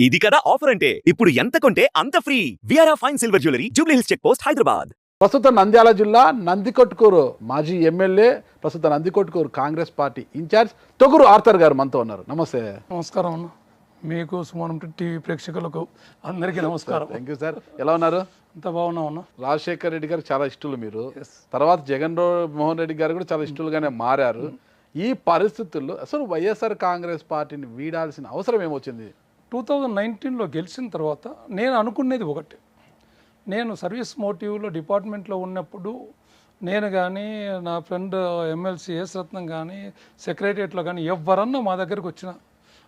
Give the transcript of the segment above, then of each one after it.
ఇది కదా ఆఫర్ అంటే ఇప్పుడు ఎంత కొంటే అంత ఫ్రీ. విఆర్ఆ fine silver jewellery, Jubilee Hills check post, Hyderabad. ప్రస్తుత నంద్యాల జిల్లా నందికొట్కూరు మాజీ ఎమ్మెల్యే, ప్రస్తుత Nandikotkur Congress party in-charge Thoguru Arthur గారు మనతో ఉన్నారు. నమస్తే. నమస్కారం అన్న, మీకు సుమన్ టీవీ ప్రేక్షకులకు అందరికీ నమస్కారం. Thank you sir. ఎలా ఉన్నారు? అంత బాగున్నాం అన్న. రాజశేఖర్ రెడ్డి గారు చాలా ఇష్టలు మీరు, తర్వాత జగన్మోహన్ రెడ్డి గారు కూడా చాలా ఇష్టలుగానే మారారు. ఈ పరిస్థితుల్లో అసలు వైఎస్ఆర్ కాంగ్రెస్ పార్టీని వీడాల్సిన అవసరం ఏమొచ్చింది? 2019లో గెలిచిన తర్వాత నేను అనుకునేది ఒకటి, నేను సర్వీస్ మోటివ్లో డిపార్ట్మెంట్లో ఉన్నప్పుడు నేను కానీ నా ఫ్రెండ్ ఎమ్మెల్సీ ఎస్ రత్నం కానీ సెక్రటరియట్లో కానీ ఎవరన్నా మా దగ్గరకు వచ్చినా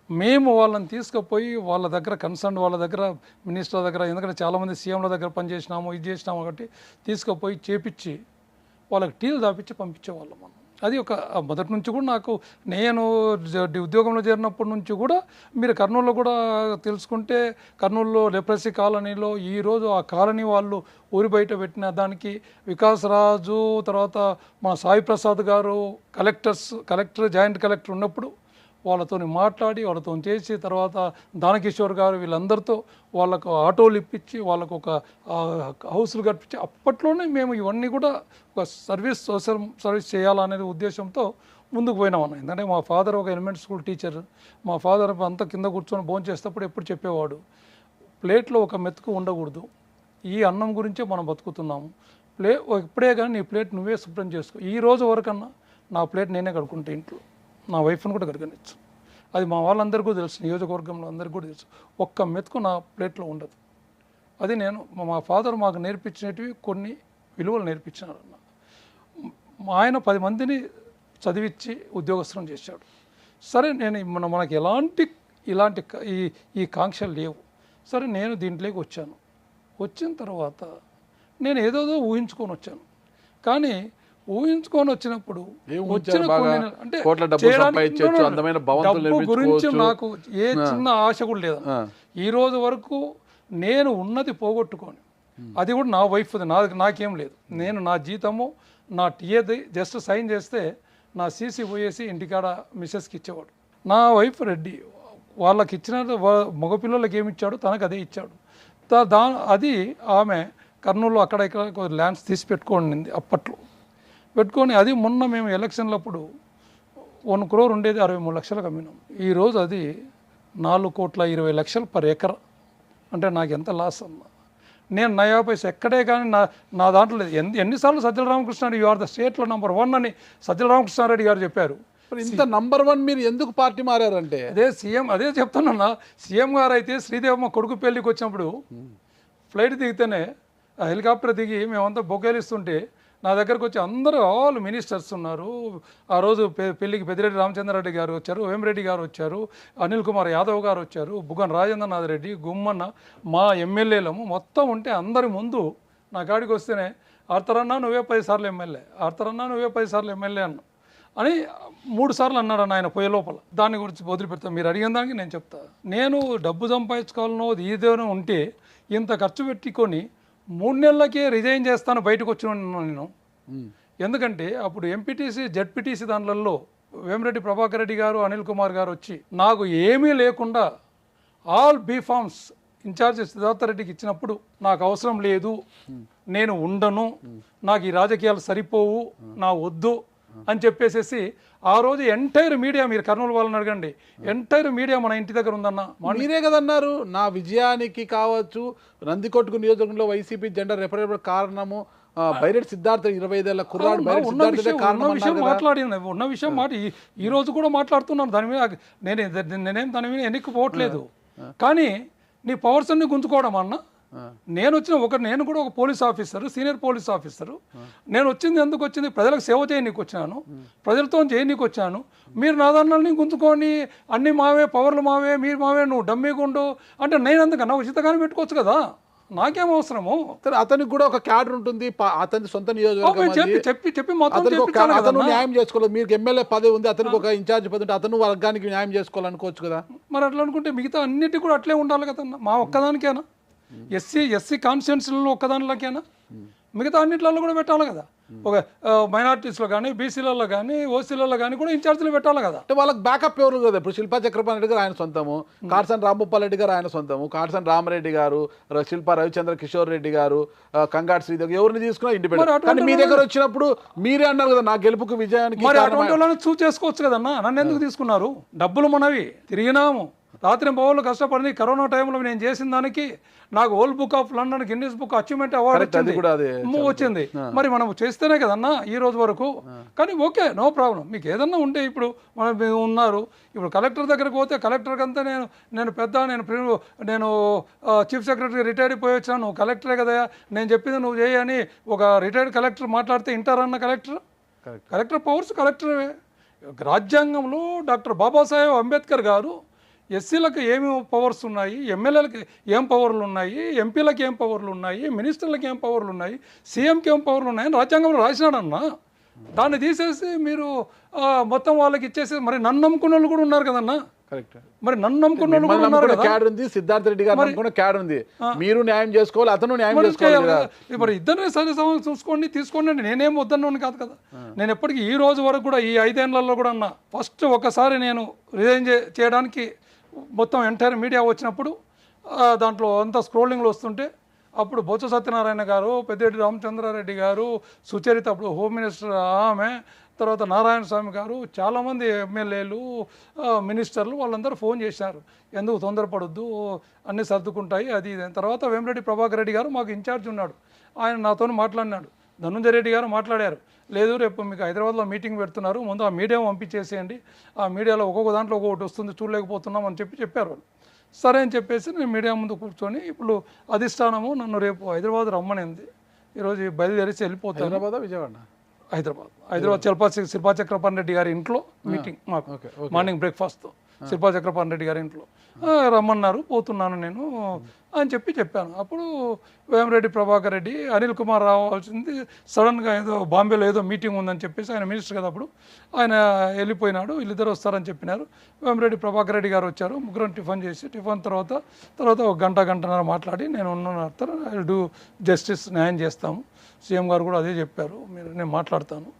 మేము వాళ్ళని తీసుకుపోయి వాళ్ళ దగ్గర కన్సర్న్ వాళ్ళ దగ్గర మినిస్టర్ దగ్గర, ఎందుకంటే చాలామంది సీఎంల దగ్గర పనిచేసినాము, ఇది చేసినాము ఒకటి తీసుకుపోయి చేపించి వాళ్ళకి టీలు దాపించి పంపించేవాళ్ళం మనం. అది ఒక మొదటి నుంచి కూడా నాకు, నేను ఉద్యోగంలో చేరినప్పటి నుంచి కూడా మీరు కర్నూలులో కూడా తెలుసుకుంటే, కర్నూలులో లెప్రసీ కాలనీలో ఈరోజు ఆ కాలనీ వాళ్ళు ఊరి బయట పెట్టిన దానికి వికాస్ రాజు, తర్వాత మా సాయి ప్రసాద్ గారు కలెక్టర్ జాయింట్ కలెక్టర్ ఉన్నప్పుడు వాళ్ళతో మాట్లాడి వాళ్ళతో చేసి, తర్వాత దానకిషోర్ గారు వీళ్ళందరితో వాళ్ళకు ఆటోలు ఇప్పించి వాళ్ళకు ఒక హౌస్లు కట్టించి, అప్పట్లోనే మేము ఇవన్నీ కూడా ఒక సోషల్ సర్వీస్ చేయాలనే ఉద్దేశంతో ముందుకు పోయినామన్న. ఎందుకంటే మా ఫాదర్ ఒక ఎలిమెంటరీ స్కూల్ టీచర్, మా ఫాదర్ అంతా కింద కూర్చొని భోజనం చేసేటప్పుడు ఎప్పుడు చెప్పేవాడు, ప్లేట్లో ఒక మెతుకు ఉండకూడదు, ఈ అన్నం గురించే మనం బతుకుతున్నాము, ఇప్పుడే కానీ నీ ప్లేట్ నువ్వే శుభ్రం చేసుకో, ఈ రోజు వరకన్నా నా ప్లేట్ నేనే కడుక్కుంటే ఇంట్లో, నా వైఫ్ని కూడా కడగనిచ్చు. అది మా వాళ్ళందరికీ తెలుసు, నియోజకవర్గంలో అందరికీ కూడా తెలుసు. ఒక్క మెతుకు నా ప్లేట్లో ఉండదు. అది నేను మా ఫాదర్ మాకు నేర్పించినవి కొన్ని విలువలు నేర్పించినారన్న. ఆయన 10 మందిని చదివించి ఉద్యోగస్తులను చేశాడు. సరే, నేను మనకి ఇలాంటి ఈ కాంక్షలు లేవు. సరే, నేను దీంట్లోకి వచ్చాను. వచ్చిన తర్వాత నేను ఏదోదో ఊహించుకొని వచ్చాను. కానీ ఊహించుకొని వచ్చినప్పుడు డబ్బు గురించి నాకు ఏ చిన్న ఆశ కూడా లేదు. ఈ రోజు వరకు నేను ఉన్నది పోగొట్టుకొని, అది కూడా నా వైఫ్ది, నాకేం లేదు. నేను నా జీతము నా టీఏది జస్ట్ సైన్ చేస్తే నా సీసీ పోయేసి ఇంటికాడ మిస్సెస్కి ఇచ్చేవాడు. నా వైఫ్ రెడ్డి, వాళ్ళకి ఇచ్చిన మగపిల్లలకి ఏమి ఇచ్చాడు తనకు అదే ఇచ్చాడు. అది ఆమె కర్నూలు అక్కడ ఇక్కడ ల్యాండ్స్ తీసి పెట్టుకోండి అప్పట్లో పెట్టుకొని, అది మొన్న మేము ఎలక్షన్లప్పుడు 1 crore ఉండేది 63 లక్షలకు అమ్మినాం. ఈరోజు అది 4,20,00,000 పర్ ఎకర్. అంటే నాకు ఎంత లాస్ అన్న. నేను నయా పైసా ఎక్కడే కానీ నా దాంట్లో లేదు. ఎన్నిసార్లు Sajjala Ramakrishna Reddy you are the స్టేట్లో నంబర్ 1 అని సజ్జల రామకృష్ణారెడ్డి గారు చెప్పారు. ఇంత నంబర్ 1 మీరు ఎందుకు పార్టీ మారారంటే? అదే చెప్తానన్నా. సీఎం గారు అయితే శ్రీదేవమ్మ కొడుకు పెళ్ళికి వచ్చినప్పుడు ఫ్లైట్ దిగితేనే హెలికాప్టర్ దిగి మేమంతా బొకేలిస్తుంటే నా దగ్గరకు వచ్చి అందరూ ఆల్ మినిస్టర్స్ ఉన్నారు. ఆ రోజు పెళ్లికి పెద్దిరెడ్డి రామచంద్రారెడ్డి గారు వచ్చారు, వేమిరెడ్డి గారు వచ్చారు, అనిల్ కుమార్ యాదవ్ గారు వచ్చారు, బుగ్గన రాజేంద్రనాథ్ రెడ్డి, గుమ్మన్న, మా ఎమ్మెల్యేలము మొత్తం ఉంటే అందరి ముందు నా కాడికి వస్తేనే ఆర్తరన్నా నువ్వే 10 సార్లు ఎమ్మెల్యే, ఆర్తరన్నా నువ్వే 10 సార్లు ఎమ్మెల్యే అన్న అని 3 సార్లు అన్నాడు ఆయన పోయే లోపల. దాని గురించి వదిలిపెడతాను, మీరు అడిగిన దానికి నేను చెప్తా. నేను డబ్బు సంపాదించుకోవాలనో ఇదేనో ఉంటే ఇంత ఖర్చు పెట్టుకొని 3 నెలలకే రిజైన్ చేస్తాను బయటకు వచ్చిన నేను. ఎందుకంటే అప్పుడు ఎంపీటీసీ జడ్పీటీసీ దానిలలో వేమిరెడ్డి ప్రభాకర్ రెడ్డి గారు, అనిల్ కుమార్ గారు వచ్చి నాకు ఏమీ లేకుండా ఆల్ బీఫామ్స్ ఇన్ఛార్జ్ సిద్ధార్థ రెడ్డికి ఇచ్చినప్పుడు నాకు అవసరం లేదు, నేను ఉండను, నాకు ఈ రాజకీయాలు సరిపోవు, నా వద్దు అని చెప్పేసేసి ఆ రోజు ఎంటైర్ మీడియా, మీరు కర్నూలు వాళ్ళని అడగండి, ఎంటైర్ మీడియా మన ఇంటి దగ్గర ఉందన్న. మీరే కదన్నారు నా విజయానికి కావచ్చు, నందికొట్కు నియోజకవర్గంలో వైసీపీ జెండా రెఫరెండం కారణము బైరెడ్డి సిద్ధార్థ 25 ఏళ్ల కుర్రాడు ఉన్న విషయం ఈ రోజు కూడా మాట్లాడుతున్నాను. దాని మీద నేనేం దాని మీద ఎన్నికపోవట్లేదు. కానీ నీ పవర్స్ అన్ని గుంజుకోవడం అన్న. నేను కూడా ఒక police officer, senior police officer. నేను వచ్చింది ఎందుకు వచ్చింది? ప్రజలకు సేవ చేయనీకి వచ్చాను, ప్రజలతో చేయనీకి వచ్చాను. మీరు నా దాన్ని గుంజుకొని అన్ని మావే, పవర్లు మావే, మీరు మావే, నువ్వు డమ్మీగుండు అంటే నేను ఎందుకన్నా ఉచితగానే పెట్టుకోవచ్చు కదా, నాకేం అవసరము? అతనికి కూడా ఒక క్యాడర్ ఉంటుంది, అతని సొంత నియోజకవర్గం చెప్పి అతను న్యాయం చేసుకోవాలి. మీకు ఎమ్మెల్యే పదవి ఉంది, అతనికి ఒక ఇన్ఛార్జ్ పదవి ఉంటే అతను వర్గానికి న్యాయం చేసుకోవాలనుకోవచ్చు కదా. మరి అట్లా అనుకుంటే మిగతా అన్నిటి కూడా అట్లే ఉండాలి కదా. మా ఒక్కదానికేనా? ఎస్సీ కాన్స్టిట్యున్సీలో ఒక్కదానిలోకేనా? మిగతా అన్నిట్లలో కూడా పెట్టాలి కదా. ఒక మైనార్టీస్లో కానీ బీసీలలో కానీ ఓసీలలో కానీ కూడా ఇన్ఛార్జీలు పెట్టాలి కదా. అంటే వాళ్ళకి బ్యాకప్ ఎవరు కదా. ఇప్పుడు శిల్పా చక్రపాణి రెడ్డి గారు ఆయన సొంతము, కాటసాని రాంభూపాల్ రెడ్డి గారు ఆయన సొంతము, కాటసాని రామరెడ్డి గారు, శిల్పా రవిచంద్ర కిషోర్ రెడ్డి గారు, కంగాటి శ్రీదేవి, ఎవరిని తీసుకున్నా ఇండిపెండెంట్. కానీ మీ దగ్గర వచ్చినప్పుడు మీరే అన్నారు కదా నా గెలుపుకు విజయానికి మరి అటువంటి వాళ్ళని చూస్ చేసుకోవచ్చు కదన్నా. నన్ను ఎందుకు తీసుకున్నారు? డబ్బులు మనవి, తిరిగినాము, రాత్రి పౌరులు కష్టపడి కరోనా టైంలో నేను చేసిన దానికి నాకు world book of London Guinness book achievement award వచ్చింది. మరి మనం చేస్తేనే కదన్నా ఈ రోజు వరకు. కానీ ఓకే, నో ప్రాబ్లం. మీకు ఏదన్నా ఉంటే ఇప్పుడు మనం ఉన్నారు, ఇప్పుడు కలెక్టర్ దగ్గరకు పోతే కలెక్టర్కి అంతా నేను పెద్ద నేను చీఫ్ సెక్రటరీ రిటైర్ అయిపోయి వచ్చాను, నువ్వు కలెక్టరే కదా, నేను చెప్పింది నువ్వు చేయని ఒక రిటైర్డ్ కలెక్టర్ మాట్లాడితే వింటారన్న కలెక్టర్ పవర్స్ కలెక్టరే. రాజ్యాంగంలో డాక్టర్ బాబాసాహెబ్ అంబేద్కర్ గారు ఎస్సీలకు ఏమి పవర్స్ ఉన్నాయి, ఎమ్మెల్యేలకు ఏం పవర్లు ఉన్నాయి, ఎంపీలకు ఏం పవర్లు ఉన్నాయి, మినిస్టర్లకు ఏం పవర్లు ఉన్నాయి, సీఎంకి ఏం పవర్లు ఉన్నాయని రాజ్యాంగంలో రాసినాడన్నా. దాన్ని తీసేసి మీరు మొత్తం వాళ్ళకి ఇచ్చేసి మరి నన్ను నమ్ముకున్న వాళ్ళు కూడా ఉన్నారు కదన్నా. మరి నన్ను నమ్ముకున్న వాళ్ళు కూడా ఉన్నారు కదా. క్యాడర్ ఉంది, సిద్ధార్థ రెడ్డి గారు క్యాడర్ ఉంది, మీరు న్యాయం చేసుకోవాలి, అతను న్యాయం చేసుకోవాలి. మరి ఇద్దరిని సరి చూసుకోండి, తీసుకోండి. నేనేం వద్దన్నోని కాదు కదా. నేను ఎప్పటికీ ఈ రోజు వరకు కూడా ఈ 5 ఏళ్లలో కూడా అన్నా, ఫస్ట్ ఒకసారి నేను రిజైన్ చేయడానికి మొత్తం ఎంటైర్ మీడియా వచ్చినప్పుడు దాంట్లో అంతా స్క్రోలింగ్లో వస్తుంటే అప్పుడు బొత్స సత్యనారాయణ గారు, పెద్దిరెడ్డి రామచంద్రారెడ్డి గారు, సుచరిత అప్పుడు హోమ్ మినిస్టర్ ఆమె, తర్వాత నారాయణ స్వామి గారు, చాలామంది ఎమ్మెల్యేలు మినిస్టర్లు వాళ్ళందరూ ఫోన్ చేశారు, ఎందుకు తొందరపడొద్దు అన్నీ సర్దుకుంటాయి అది ఇది. తర్వాత వేమిరెడ్డి ప్రభాకర్ రెడ్డి గారు మాకు ఇన్ఛార్జ్ ఉన్నాడు, ఆయన నాతో మాట్లాడినాడు. ధనుంజయ రెడ్డి గారు మాట్లాడారు, లేదు రేపు మీకు హైదరాబాద్లో మీటింగ్ పెడుతున్నారు, ముందు ఆ మీడియా పంపించేసేయండి, ఆ మీడియాలో ఒక్కొక్క దాంట్లో ఒక్కొక్కటి వస్తుంది చూడలేకపోతున్నాం అని చెప్పారు వాళ్ళు. సరే అని చెప్పేసి నేను మీడియా ముందు కూర్చొని ఇప్పుడు అధిష్టానము నన్ను రేపు హైదరాబాద్ రమ్మనింది. ఈరోజు బయలుదేరేసి వెళ్ళిపోతాను. హైదరాబాద్ శిల్పా చక్రపాణి రెడ్డి గారి ఇంట్లో మీటింగ్ మాకు మార్నింగ్ బ్రేక్ఫాస్ట్ శిల్పా చక్రపాణి రెడ్డి గారి ఇంట్లో రమ్మన్నారు, పోతున్నాను నేను అని చెప్పాను. అప్పుడు వేమిరెడ్డి ప్రభాకర్ రెడ్డి, అనిల్ కుమార్ రావాల్సింది సడన్గా ఏదో బాంబేలో ఏదో మీటింగ్ ఉందని చెప్పేసి, ఆయన మినిస్టర్ కదా అప్పుడు, ఆయన వెళ్ళిపోయినాడు, వీళ్ళిద్దరు వస్తారని చెప్పినారు. వేమిరెడ్డి ప్రభాకర్ రెడ్డి గారు వచ్చారు, ముగ్గురం టిఫిన్ చేసి, టిఫిన్ తర్వాత ఒక గంటన్నర మాట్లాడి నేను ఉన్న డూ జస్టిస్, న్యాయం చేస్తాము, సీఎం గారు కూడా అదే చెప్పారు, నేను మాట్లాడతాను,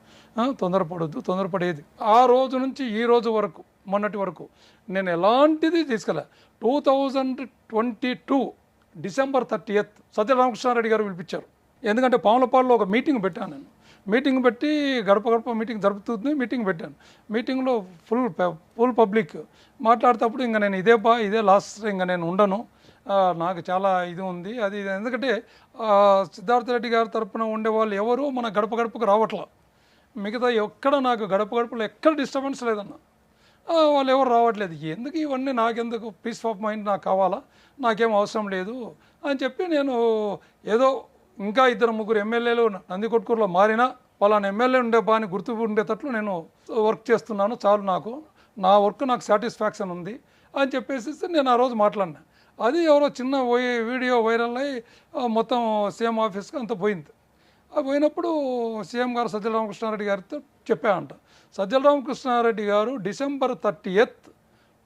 తొందరపడొద్దు, తొందరపడేది. ఆ రోజు నుంచి ఈ రోజు వరకు, మొన్నటి వరకు నేను ఎలాంటిది తీసుకెళ్ళా. 2022 డిసెంబర్ 30 సత్య రామకృష్ణారెడ్డి గారు పిలిపించారు. ఎందుకంటే పాములపాడులో ఒక మీటింగ్ పెట్టాను నేను. మీటింగ్ పెట్టి గడప మీటింగ్ జరుపుతుంది, మీటింగ్ పెట్టాను. మీటింగ్లో ఫుల్ పబ్లిక్ మాట్లాడేటప్పుడు ఇంకా నేను ఇదే లాస్ట్, ఇంకా నేను ఉండను, నాకు చాలా ఇది ఉంది అది ఇది. ఎందుకంటే సిద్ధార్థ రెడ్డి గారి తరపున ఉండేవాళ్ళు ఎవరు మన గడపకు రావట్లా. మిగతా ఎక్కడ నాకు గడపలో ఎక్కడ డిస్టర్బెన్స్ లేదన్న, వాళ్ళు ఎవరు రావట్లేదు. ఎందుకు ఇవన్నీ, నాకెందుకు, పీస్ ఆఫ్ మైండ్ నాకు కావాలా, నాకేం అవసరం లేదు అని చెప్పి నేను ఏదో ఇంకా 2-3 ఎమ్మెల్యేలు నందికొట్కూరులో మారినా వాళ్ళని ఎమ్మెల్యే ఉండే బాని గుర్తు ఉండేటట్లు నేను వర్క్ చేస్తున్నాను, చాలు, నా వర్క్ నాకు సాటిస్ఫాక్షన్ ఉంది అని చెప్పేసి నేను ఆ రోజు మాట్లాడినా. అది ఎవరో చిన్న వీడియో వైరల్ అయ్యి మొత్తం సీఎం ఆఫీస్కి అంత పోయింది. పోయినప్పుడు సీఎం గారు సజ్జల రామకృష్ణారెడ్డి గారితో చెప్పానంట. సజ్జల రామకృష్ణారెడ్డి గారు డిసెంబర్ 30,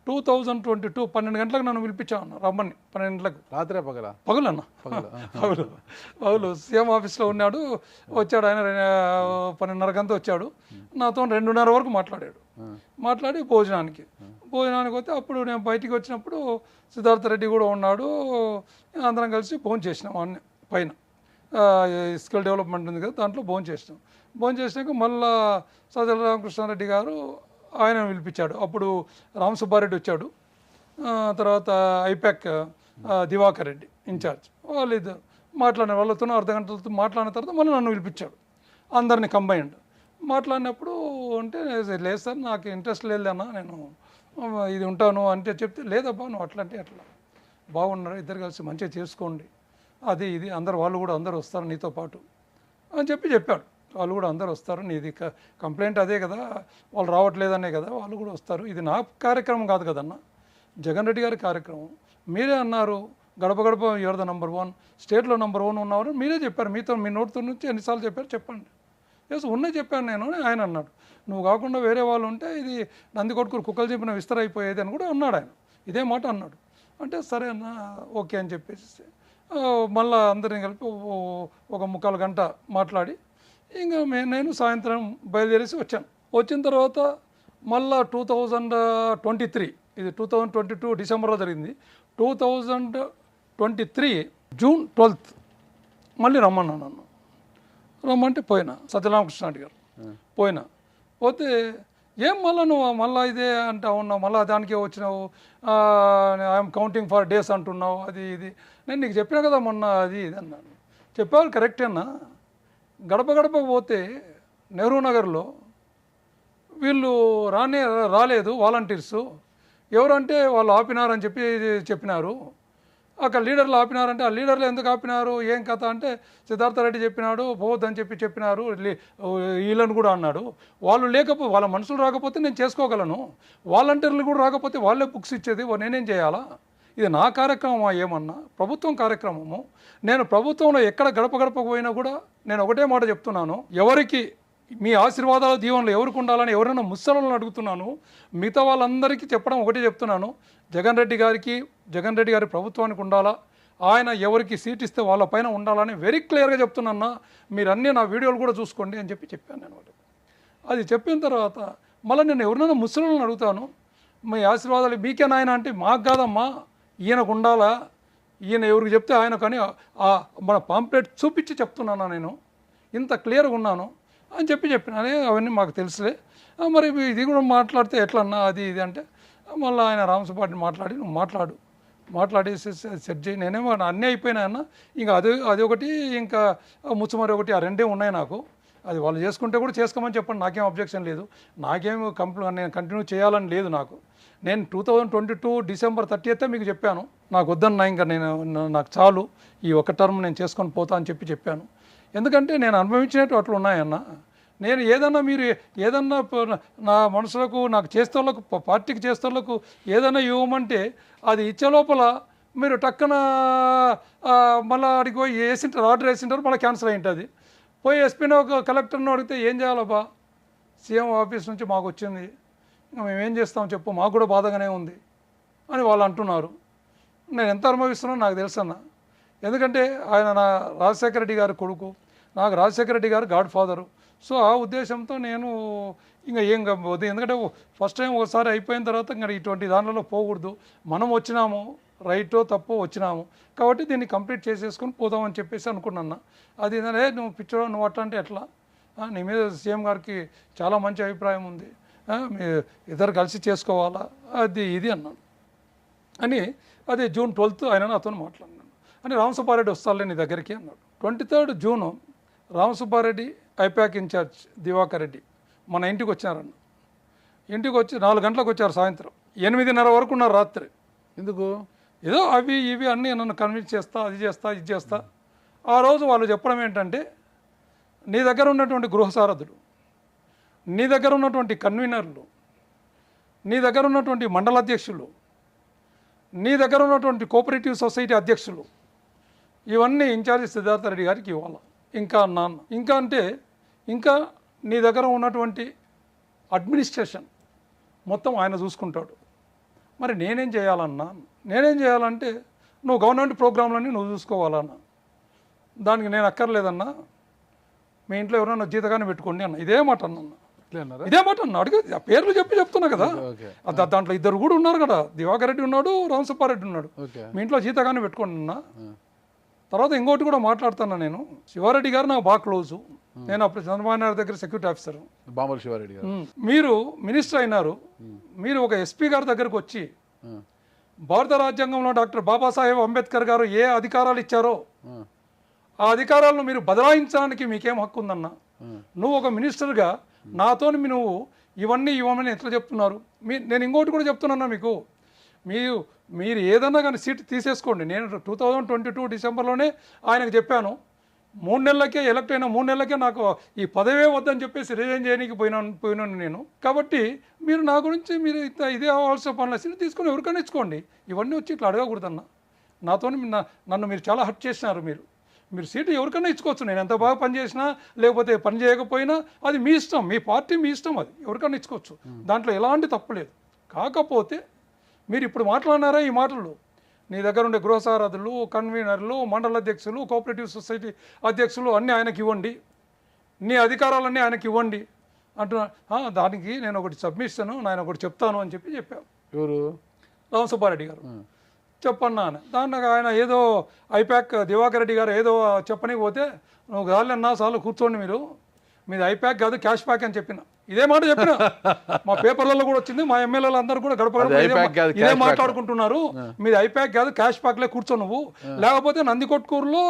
2022 12 గంటలకు నన్ను పిలిపించాను, రమ్మని. 12 గంటలకు రాత్రే పగులన్న పగులు సీఎం ఆఫీస్లో ఉన్నాడు, వచ్చాడు ఆయన 12:30 వచ్చాడు, నాతో 2:30 వరకు మాట్లాడి భోజనానికి పోతే అప్పుడు నేను బయటికి వచ్చినప్పుడు సిద్ధార్థ రెడ్డి కూడా ఉన్నాడు, అందరం కలిసి భోజనం చేసినాం అన్నీ పైన స్కిల్ డెవలప్మెంట్ ఉంది కదా, దాంట్లో భోజనం చేసినాక మళ్ళా సజ్జల రామకృష్ణారెడ్డి గారు ఆయన పిలిపించాడు. అప్పుడు రామసుబ్బారెడ్డి వచ్చాడు, తర్వాత ఐపాక్ దివాకర్ రెడ్డి ఇన్ఛార్జ్, వాళ్ళిద్దరు వాళ్ళతో అర్ధగంటలతో మాట్లాడిన తర్వాత మళ్ళీ నన్ను పిలిపించాడు, అందరినీ కంబైన్డ్. మాట్లాడినప్పుడు అంటే లేదు సార్ నాకు ఇంట్రెస్ట్ లేదన్నా, నేను ఇది ఉంటాను అంటే చెప్తే, లేదబ్బా నువ్వు అట్లా బాగున్నారు, ఇద్దరు కలిసి మంచిగా చేసుకోండి, అది ఇది వాళ్ళు కూడా అందరూ వస్తారు నీతో పాటు అని చెప్పాడు. వాళ్ళు కూడా అందరూ వస్తారు, నీది కంప్లైంట్ అదే కదా, వాళ్ళు రావట్లేదనే కదా, వాళ్ళు కూడా వస్తారు, ఇది నా కార్యక్రమం కాదు కదన్న, జగన్ రెడ్డి గారి కార్యక్రమం. మీరే అన్నారు గడప యువర్ ద నంబర్ 1, స్టేట్లో నంబర్ 1 ఉన్నవారు మీరే చెప్పారు, మీ నోటితో నుంచి ఎన్నిసార్లు చెప్పారు చెప్పండి. ఎస్ ఉన్నే చెప్పాను నేను అని ఆయన అన్నాడు. నువ్వు కాకుండా వేరే వాళ్ళు ఉంటే ఇది నందికొట్కూరు కుక్కలు చెప్పిన విస్తర అయిపోయేది అని కూడా అన్నాడు ఆయన, ఇదే మాట అన్నాడు. అంటే సరే అన్న ఓకే అని చెప్పేసి మళ్ళీ అందరిని కలిపి ఒక 3/4 గంట మాట్లాడి ఇంకా నేను సాయంత్రం బయలుదేరేసి వచ్చాను. వచ్చిన తర్వాత మళ్ళా 2023 ఇది 2022 డిసెంబర్లో జరిగింది. 2023 జూన్ 12 మళ్ళీ రమ్మన్నాను నన్ను. రమ్మంటే పోయినా, సత్యరామకృష్ణ రెడ్డి గారు పోయినా. పోతే ఏం మళ్ళీ నువ్వు మళ్ళీ ఇదే అంటా ఉన్నావు, మళ్ళీ దానికే వచ్చినావు, ఐఎమ్ కౌంటింగ్ ఫర్ డేస్ అంటున్నావు, అది ఇది. నేను నీకు చెప్పినా కదా మొన్న అది ఇది అన్నాను. చెప్పావు కరెక్టేనా? గడప గడప పోతే నెహ్రూ నగర్లో వీళ్ళు రాలేదు వాలంటీర్సు. ఎవరంటే వాళ్ళు ఆపినారని చెప్పినారు. అక్కడ లీడర్లు ఆపినారంటే ఆ లీడర్లు ఎందుకు ఆపినారు, ఏం కథ అంటే సిద్ధార్థ రెడ్డి చెప్పినాడు పోవద్దని చెప్పినారు, వీళ్ళని కూడా అన్నాడు. వాళ్ళు లేకపోతే వాళ్ళ మనుషులు రాకపోతే నేను చేసుకోగలను, వాలంటీర్లు కూడా రాకపోతే వాళ్ళే బుక్స్ ఇచ్చేది, నేనేం చేయాలా? ఇది నా కార్యక్రమమా ఏమన్నా? ప్రభుత్వం కార్యక్రమము. నేను ప్రభుత్వంలో ఎక్కడ గడప గడపకు పోయినా కూడా నేను ఒకటే మాట చెప్తున్నాను, ఎవరికి మీ ఆశీర్వాదాలు దీవెనలు ఎవరికి ఉండాలని ఎవరైనా ముసలను అడుగుతున్నాను. మిగతా వాళ్ళందరికీ చెప్పడం ఒకటే చెప్తున్నాను, జగన్ రెడ్డి గారి ప్రభుత్వానికి ఉండాలా, ఆయన ఎవరికి సీట్ ఇస్తే వాళ్ళపైన ఉండాలని వెరీ క్లియర్గా చెప్తున్నా. మీరు అన్నీ నా వీడియోలు కూడా చూసుకోండి అని చెప్పాను నేను. అది చెప్పిన తర్వాత మళ్ళీ నేను ఎవరినైనా ముసలను అడుగుతాను, మీ ఆశీర్వాదాలు మీకే నాయన అంటే మాకు కాదమ్మా, ఈయనకు ఉండాలా, ఈయన ఎవరికి చెప్తే ఆయన కానీ మన పాంప్లెట్ చూపించి చెప్తున్నాను నేను, ఇంత క్లియర్గా ఉన్నాను అని చెప్పినానే. అవన్నీ మాకు తెలుసులే, మరి ఇది కూడా మాట్లాడితే ఎట్లన్నా అది ఇది అంటే మళ్ళీ ఆయన రామసుబ్బారెడ్డిని మాట్లాడి నువ్వు మాట్లాడేసి సెట్ చేయి, నేనేమో అన్నీ అయిపోయినాయన్న, ఇంకా అది ఒకటి ఇంకా ముచ్చుమరి ఒకటి, ఆ రెండే ఉన్నాయి నాకు. అది వాళ్ళు చేసుకుంటే కూడా చేసుకోమని చెప్పండి, నాకేం అబ్జెక్షన్ లేదు, నాకేం నేను కంటిన్యూ చేయాలని లేదు నాకు. నేను 2022 డిసెంబర్ 30th మీకు చెప్పాను, నాకు వద్దన్నా, ఇంకా నాకు చాలు, ఈ ఒక టర్మ్ నేను చేసుకొని పోతా అని చెప్పాను. ఎందుకంటే నేను అనుభవించినట్టు అట్లా ఉన్నాయన్న. నేను మీరు ఏదన్నా నా మనుషులకు నాకు చేస్తోళ్ళకు పార్టీకి చేస్తోళ్ళకు ఏదైనా ఇవ్వమంటే అది ఇచ్చే లోపల మీరు టక్కన మళ్ళీ అడిగి పోయి ఆర్డర్ వేసింటారు, మళ్ళీ క్యాన్సిల్ అయి ఉంటుంది. పోయి ఎస్పీని ఒక కలెక్టర్ని అడిగితే ఏం చేయాలబ్బా, సీఎం ఆఫీస్ నుంచి మాకు వచ్చింది, ఇంకా మేమేం చేస్తాం చెప్పు, మాకు కూడా బాధగానే ఉంది అని వాళ్ళు అంటున్నారు. నేను ఎంత అనుభవిస్తున్నానో నాకు తెలుసన్న. ఎందుకంటే ఆయన నా రాజశేఖర రెడ్డి గారి కొడుకు, నాకు రాజశేఖర రెడ్డి గారు గాడ్ ఫాదరు. సో ఆ ఉద్దేశంతో నేను ఇంకా ఏం కాదు, ఎందుకంటే ఫస్ట్ టైం ఒకసారి అయిపోయిన తర్వాత ఇంకా ఇటువంటి దానిలో పోకూడదు, మనం వచ్చినాము రైటో తప్పో వచ్చినాము కాబట్టి దీన్ని కంప్లీట్ చేసేసుకొని పోదామని చెప్పేసి అనుకున్నా. అది ఏంటంటే నువ్వు పిచ్చో నువ్వు అట్లా అంటే ఎట్లా, నీ మీద సీఎం గారికి చాలా మంచి అభిప్రాయం ఉంది, ఇద్దరు కలిసి చేసుకోవాలా, అది ఇది అన్నాను అని. అది జూన్ 12 ఆయన నాతో మాట్లాడినాను అని, రామసుబ్బారెడ్డి వస్తాలే నీ దగ్గరికి అన్నాడు. 23 June Ramasubba Reddy, IPAC incharge Divakar Reddy మన ఇంటికి వచ్చినారన్న. ఇంటికి వచ్చి 4 గంటలకు వచ్చారు, సాయంత్రం 8:30 వరకు ఉన్నారు రాత్రి. ఎందుకు? ఏదో అవి ఇవి అన్నీ నన్ను కన్విన్స్ చేస్తా, అది చేస్తా ఇది చేస్తా. ఆ రోజు వాళ్ళు చెప్పడం ఏంటంటే, నీ దగ్గర ఉన్నటువంటి గృహసారథులు, నీ దగ్గర ఉన్నటువంటి కన్వీనర్లు, నీ దగ్గర ఉన్నటువంటి మండల అధ్యక్షులు, నీ దగ్గర ఉన్నటువంటి కోఆపరేటివ్ సొసైటీ అధ్యక్షులు, ఇవన్నీ ఇన్ఛార్జి సిద్ధార్థ రెడ్డి గారికి ఇవ్వాలి. ఇంకా నాన్న ఇంకా అంటే ఇంకా నీ దగ్గర ఉన్నటువంటి అడ్మినిస్ట్రేషన్ మొత్తం ఆయన చూసుకుంటాడు. మరి నేనేం చేయాలన్నా? నేనేం చేయాలంటే నువ్వు గవర్నమెంట్ ప్రోగ్రాంలన్నీ నువ్వు చూసుకోవాలన్నా. దానికి నేను అక్కర్లేదన్నా, మీ ఇంట్లో ఎవరైనా జీతగానే పెట్టుకోండి అన్న. ఇదే మాట అన్న, ఇదే మాట అన్న. అడిగి పేర్లు చెప్తున్నా కదా, దాంట్లో 2 కూడా ఉన్నారు కదా, దివాకర్ రెడ్డి ఉన్నాడు, రామసుబ్బారెడ్డి ఉన్నాడు. మీ ఇంట్లో జీతగానే పెట్టుకోండి అన్న. తర్వాత ఇంకోటి కూడా మాట్లాడుతున్నా, నేను శివారెడ్డి గారు నాకు బాగా క్లోజు, నేను అప్పుడు చంద్రబాబు నాయుడు దగ్గర సెక్యూరిటీ ఆఫీసర్. బాంబర్ శివారెడ్డి గారు మీరు మినిస్టర్ అయినారు, మీరు ఒక ఎస్పీ గారి దగ్గరకు వచ్చి భారత రాజ్యాంగంలో డాక్టర్ బాబాసాహెబ్ అంబేద్కర్ గారు ఏ అధికారాలు ఇచ్చారో ఆ అధికారాలను మీరు బదలాయించడానికి మీకేం హక్కు ఉందన్నా? నువ్వు ఒక మినిస్టర్గా నాతో నువ్వు ఇవన్నీ ఇవ్వమని ఎట్లా చెప్తున్నారు? నేను ఇంకోటి కూడా చెప్తున్నా మీకు, మీరు ఏదన్నా కానీ సీట్ తీసేసుకోండి. నేను 2022 డిసెంబర్లోనే ఆయనకు చెప్పాను, 3 నెలలకే ఎలక్ట్ అయిన 3 నెలలకే నాకు ఈ పదవే వద్దని చెప్పేసి రిజైన్ చేయడానికి పోయినాను నేను. కాబట్టి మీరు నా గురించి మీరు ఇదే అవ్వాల్సిన పనుల సీట్ తీసుకొని ఎవరికైనా ఇచ్చుకోండి, ఇవన్నీ వచ్చి ఇట్లా అడగకూడదన్న. నాతో నన్ను మీరు చాలా హర్ట్ చేసినారు. మీరు సీటు ఎవరికైనా ఇచ్చుకోవచ్చు, నేను ఎంత బాగా పనిచేసినా లేకపోతే పని చేయకపోయినా అది మీ ఇష్టం, మీ పార్టీ మీ ఇష్టం, అది ఎవరికైనా ఇచ్చుకోవచ్చు, దాంట్లో ఎలాంటి తప్పు లేదు. కాకపోతే మీరు ఇప్పుడు మాట్లాడినారా ఈ మాటలు, నీ దగ్గర ఉండే గృహసారథులు, కన్వీనర్లు, మండల అధ్యక్షులు, కోఆపరేటివ్ సొసైటీ అధ్యక్షులు అన్నీ ఆయనకి ఇవ్వండి, నీ అధికారాలన్నీ ఆయనకి ఇవ్వండి అంటున్నా. దానికి నేను ఒకటి సబ్మిషన్, నేను ఒకటి చెప్తాను అని చెప్పాను. ఎవరు? రామసుబ్బారెడ్డి గారు చెప్పన్నా అని. దానికి ఆయన ఏదో ఐప్యాక్ దివాకర్ రెడ్డి గారు ఏదో చెప్పనికి పోతే, నువ్వు గాలిన్నా చాలు కూర్చోండి, మీది ఐప్యాక్ కాదు క్యాష్ ప్యాక్ అని చెప్పిన. ఇదే మాట చెప్పిన, మా పేపర్లలో కూడా వచ్చింది, మా ఎమ్మెల్యేలు అందరూ కూడా గడప ఇదే మాట్లాడుకుంటున్నారు, మీది ఐప్యాక్ కాదు క్యాష్ ప్యాక్లే కూర్చో నువ్వు, లేకపోతే నందికొట్కూరులో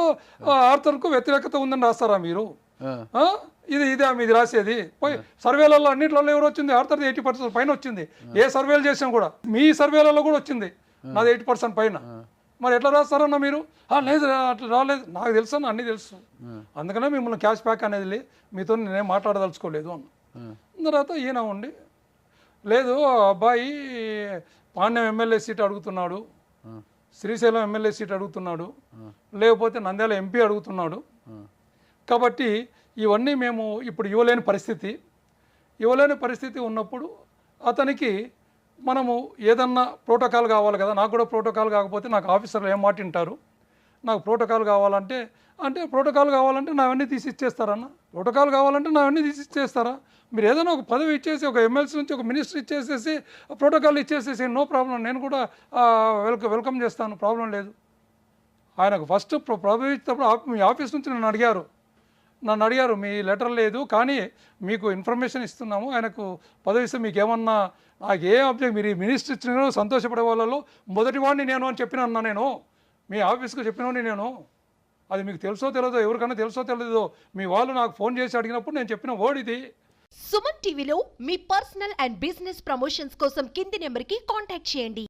ఆర్థర్కు వ్యతిరేకత ఉందని రాస్తారా మీరు? ఇదే మీది రాసేది. పోయి సర్వేలలో అన్నింటిలో ఎవరు వచ్చింది? ఆర్థర్ 80% పైన వచ్చింది. ఏ సర్వేలు చేసినా కూడా మీ సర్వేలలో కూడా వచ్చింది నాది 80% పైన. మరి ఎట్లా రాస్తారన్నా మీరు? లేదు అట్లా రాలేదు, నాకు తెలుసు అన్న, అన్నీ తెలుసు, అందుకనే మిమ్మల్ని క్యాష్ ప్యాక్ అనేది మీతో నేనేం మాట్లాడదలుచుకోలేదు అన్న. తర్వాత ఈయన ఉండి, లేదు అబ్బాయి పాండ్యం ఎమ్మెల్యే సీట్ అడుగుతున్నాడు, శ్రీశైలం ఎమ్మెల్యే సీట్ అడుగుతున్నాడు, లేకపోతే నంద్యాల ఎంపీ అడుగుతున్నాడు, కాబట్టి ఇవన్నీ మేము ఇప్పుడు ఇవ్వలేని పరిస్థితి ఉన్నప్పుడు అతనికి మనము ఏదన్నా ప్రోటోకాల్ కావాలి కదా. నాకు కూడా ప్రోటోకాల్ కాకపోతే నాకు ఆఫీసర్లు ఏం మాట వింటారు? నాకు ప్రోటోకాల్ కావాలంటే నావన్నీ తీసి ఇచ్చేస్తారన్న. ప్రోటోకాల్ కావాలంటే నావన్నీ తీసి ఇచ్చేస్తారా? మీరు ఏదైనా ఒక పదవి ఇచ్చేసి, ఒక ఎమ్మెల్సీ నుంచి ఒక మినిస్టర్ ఇచ్చేసేసి ప్రోటోకాల్ ఇచ్చేసేసి నో ప్రాబ్లం, నేను కూడా వెల్కమ్ చేస్తాను, ప్రాబ్లం లేదు. ఆయనకు ఫస్ట్ పదవి ఇచ్చేటప్పుడు మీ ఆఫీస్ నుంచి నన్ను అడిగారు, మీ లెటర్ లేదు కానీ మీకు ఇన్ఫర్మేషన్ ఇస్తున్నాము, ఆయనకు పదవి ఇస్తే మీకు ఏమన్నా, నాకు ఏ అబ్జెక్ట్, మీరు మినిస్టర్ ఇచ్చిన సంతోషపడే వాళ్ళలో మొదటి వాడిని నేను అని చెప్పినా, నేను మీ ఆఫీస్కి చెప్పినవాడిని నేను. అది మీకు తెలుసో తెలియదో, ఎవరికైనా తెలుసో తెలియదో, మీ వాళ్ళు నాకు ఫోన్ చేసి అడిగినప్పుడు నేను చెప్పిన వర్డ్ ఇది. సుమన్ టీవీలో మీ పర్సనల్ అండ్ బిజినెస్ ప్రమోషన్స్ కోసం కింది నెంబర్కి కాంటాక్ట్ చేయండి.